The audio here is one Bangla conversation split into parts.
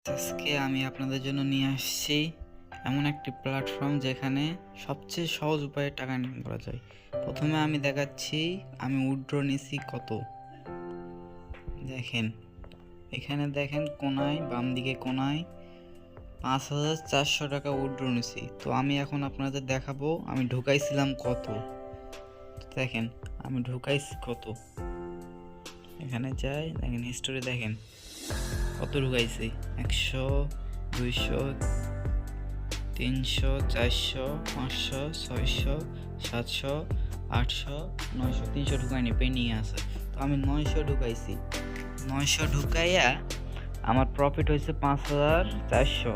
আজকে আমি আপনাদের জন্য নিয়ে আসছি এমন একটি প্ল্যাটফর্ম যেখানে সবচেয়ে সহজ উপায়ে টাকা ইনকাম করা যায়। প্রথমে আমি দেখাচ্ছি আমি উইথড্র নিছি কত। দেখেন, এখানে দেখেন কোনায়, বাম দিকে কোনায় 5,400 টাকা উইথড্র নিছি। তো আমি এখন আপনাদের দেখাবো আমি ঢুকাইছিলাম কত। দেখেন আমি ঢুকাইছি কত, এখানে যাই, দেখেন হিস্টোরি, দেখেন কত ঢুকাইছি। 100, 200, 300, 400, 500, 600, 700, 800, 900, 300 ঢুকাইনি, পেন্ডিং আছে। তো আমি 900 ঢুকাইছি। 900 ঢুকাইয়া আমার প্রফিট হয়েছে 5,400।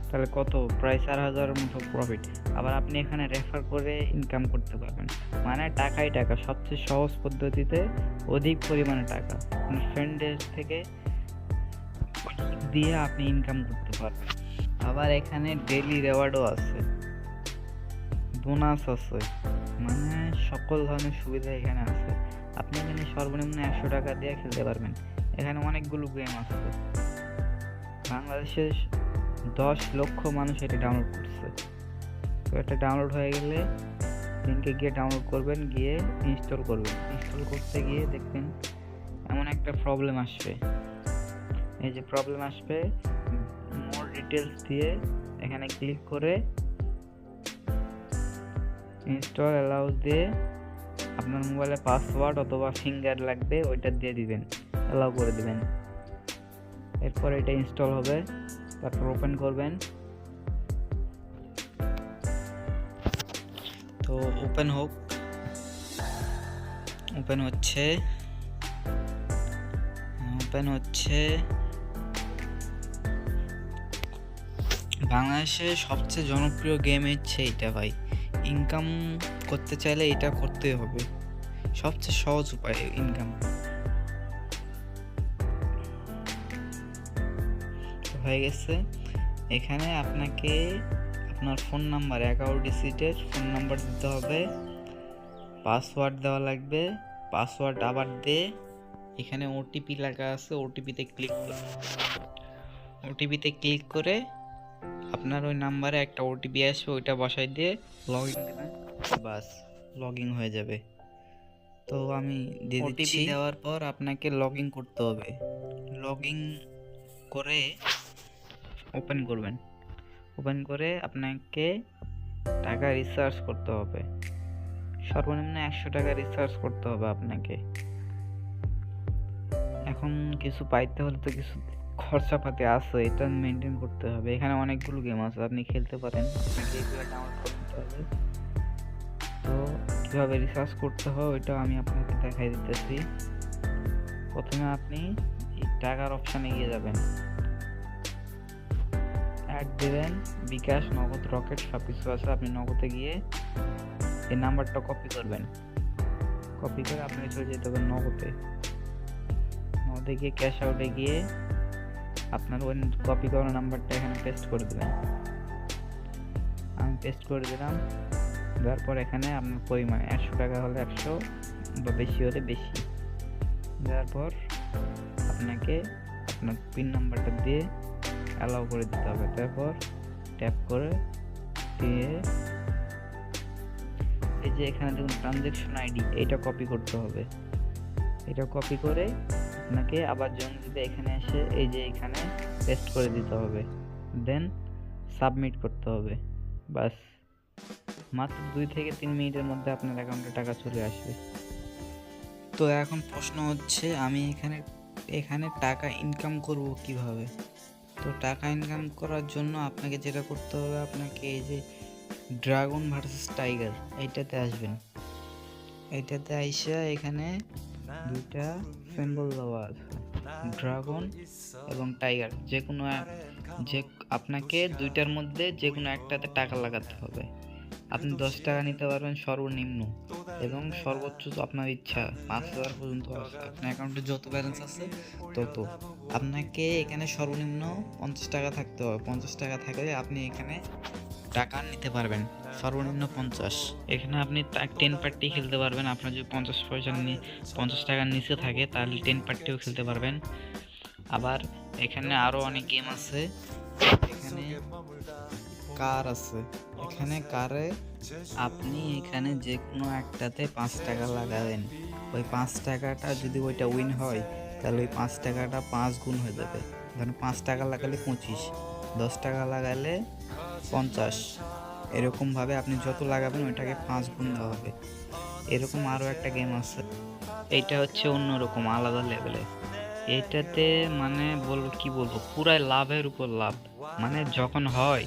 তাহলে কত, প্রায় 4,000-এর মতো প্রফিট। আবার আপনি এখানে রেফার করে ইনকাম করতে পারবেন, মানে টাকাই টাকা, সবচেয়ে সহজ পদ্ধতিতে অধিক পরিমাণে টাকা আপনার ফ্রেন্ডের থেকে দিয়ে আপনি ইনকাম করতে পারবেন। আবার এখানে ডেইলি রেওয়ার্ডও আছে, বোনাস আছে, মানে সকল ধরনের সুবিধা এখানে আছে। আপনি এখানে সর্বনিম্ন 100 টাকা দিয়ে খেলতে পারবেন। এখানে অনেকগুলো গেম আছে, বাংলাদেশে 10 লক্ষ মানুষ এটি ডাউনলোড করছে। তো এটা ডাউনলোড হয়ে গেলে লিঙ্কে গিয়ে ডাউনলোড করবেন, গিয়ে ইনস্টল করবেন। ইনস্টল করতে গিয়ে দেখবেন এমন একটা প্রবলেম আসবে, এই যে প্রবলেম আসবে, মোর ডিটেলস দিয়ে এখানে ক্লিক করে ইনস্টল অ্যালাউস দিয়ে আপনার মোবাইলে পাসওয়ার্ড অথবা ফিঙ্গার লাগবে, ওইটা দিয়ে দিবেন, অ্যালাউ করে দিবেন। এরপর এটা ইনস্টল হবে, তারপর ওপেন করবেন। তো ওপেন হোক, ওপেন হচ্ছে। বাংলাদেশের সবচেয়ে জনপ্রিয় গেম হচ্ছে এইটা ভাই। ইনকাম করতে চাইলে এটা করতেই হবে, সবচেয়ে সহজ উপায় ইনকাম। হয়ে গেছে। এখানে আপনাকে আপনার ফোন নাম্বার, 11 ডিজিটের ফোন নাম্বার দিতে হবে, পাসওয়ার্ড দেওয়া লাগবে। পাসওয়ার্ড আবার দিয়ে এখানে ওটিপি লেখা আছে, ওটিপিতে ক্লিক করে আপনার ওই নাম্বারে একটা ওটিপি আসবে, ওইটা বসাই দিয়ে লগ ইন দেবেন, বাস লগ ইন হয়ে যাবে। তো আমি দিয়ে দিচ্ছি। ওটিপি দেওয়ার পর আপনাকে লগ ইন করতে হবে। লগ ইন করে ওপেন করবেন। ওপেন করে আপনাকে টাকা রিচার্জ করতে হবে, সর্বনিম্ন 100 টাকা রিচার্জ করতে হবে আপনাকে। এখন কিছু পাইতে হলে তো কিছু খরচাপাতি আছে, এটা মেনটেন করতে হবে। এখানে অনেকগুলো গেম আছে, আপনি খেলতে পারেন, আপনাকে এগুলো ডাউনলোড করতে হবে। তো কীভাবে রিচার্জ করতে হয় ওইটাও আমি আপনাকে দেখাই দিতেছি। প্রথমে আপনি এই টাকার অপশানে গিয়ে যাবেন, অ্যাড দেবেন, বিকাশ, নগদ, রকেট সব কিছু আছে। আপনি নগদে গিয়ে এই নাম্বারটা কপি করবেন, কপি করে আপনি চলে যেতে হবে নগদে গিয়ে ক্যাশ আউটে গিয়ে আপনার ওই কপি করা নাম্বারটা এখানে পেস্ট করে দেবেন। আমি পেস্ট করে দিলাম, দেওয়ার পর এখানে আপনার পরিমাণ 100 টাকা হলে 100 বা বেশি হলে বেশি, দেওয়ার পর আপনাকে আপনার পিন নাম্বারটা দিয়ে অ্যালাউ করে দিতে হবে। তারপর ট্যাপ করে দিয়ে এই যে এখানে দেখুন ট্রানজ্যাকশন আইডি, এইটা কপি করতে হবে। এটা কপি করে আপনাকে আবার যদি এখানে এসে এই যে এখানে পেস্ট করে দিতে হবে, দেন সাবমিট করতে হবে। বাস মাত্র 2 থেকে 3 মিনিটের মধ্যে আপনার অ্যাকাউন্টে টাকা চলে আসবে। তো এখন প্রশ্ন হচ্ছে আমি এখানে টাকা ইনকাম করব কিভাবে? তো টাকা ইনকাম করার জন্য আপনাকে যেটা করতে হবে, আপনাকে এই যে ড্রাগন ভার্সেস টাইগার এইটাতে আসবেন। এইটাতে আইসা এখানে দুইটা সিম্বল দেওয়া আছে, ড্রাগন এবং টাইগার। আপনাকে দুইটার মধ্যে যে কোনো একটাতে টাকা লাগাতে হবে। আপনি 10 টাকা নিতে পারবেন সর্বনিম্ন, এবং সর্বোচ্চ আপনার ইচ্ছা 5,000 পর্যন্ত আছে। আপনার অ্যাকাউন্টে যত ব্যালেন্স আছে তত। আপনাকে এখানে সর্বনিম্ন 50 টাকা থাকতে হবে। 50 টাকা থাকলে আপনি এখানে টাকা নিতে পারবেন, সর্বনিম্ন 50। এখানে আপনি 10 পার্টি খেলতে পারবেন। আপনার যদি 50 টাকার নিচে থাকে তাহলে 10 পার্টিও খেলতে পারবেন। আবার এখানে আরো অনেক গেম আছে। এখানে কার আছে, এখানে কারে আপনি এখানে যে কোনো একটাতে 5 টাকা লাগাবেন। ওই 5 টাকাটা যদি ওইটা উইন হয় তাহলে ওই 5 টাকাটা 5 গুণ হয়ে যাবে। ধরুন 5 টাকা লাগালে 25, 10 টাকা লাগালে 50, এরকমভাবে আপনি যত লাগাবেন ওইটাকে 5 গুণ দেওয়া হবে। এরকম আরও একটা গেম আছে, এইটা হচ্ছে অন্যরকম আলাদা লেভেলের। এইটাতে মানে কি বলবো, পুরাই লাভের উপর লাভ। মানে যখন হয়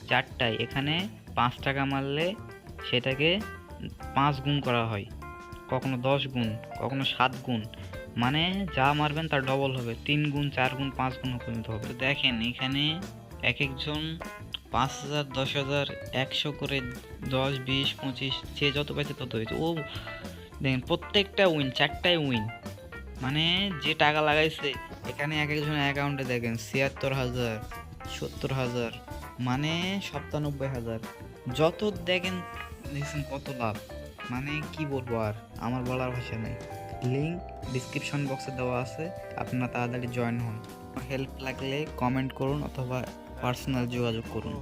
4টায়, এখানে 5 টাকা মারলে সেটাকে 5 গুণ করা হয়, কখনো 10 গুণ, কখনো 7 গুণ। মানে যা মারবেন তার ডবল হবে, 3 গুণ, 4 গুণ, 5 গুণ পর্যন্ত হবে। তো দেখেন এখানে এক একজন 5,000, 10,000, 100 করে, 10, 20, 25, সে যত পাইছে তত হয়েছে। ও দেখেন প্রত্যেকটা উইন, 4টায় উইন। মানে যে টাকা লাগাইছে এখানে এক একজনের অ্যাকাউন্টে দেখেন 76,000, 70,000, মানে 97,000, যত দেখেন দেখছেন কত লাভ। মানে কি বলবো আর, আমার বলার ভাষা নাই। লিঙ্ক ডিসক্রিপশন বক্সে দেওয়া আছে, আপনারা তাড়াতাড়ি জয়েন হন। হেল্প লাগলে কমেন্ট করুন অথবা পার্সোনাল যোগাযোগ করুন।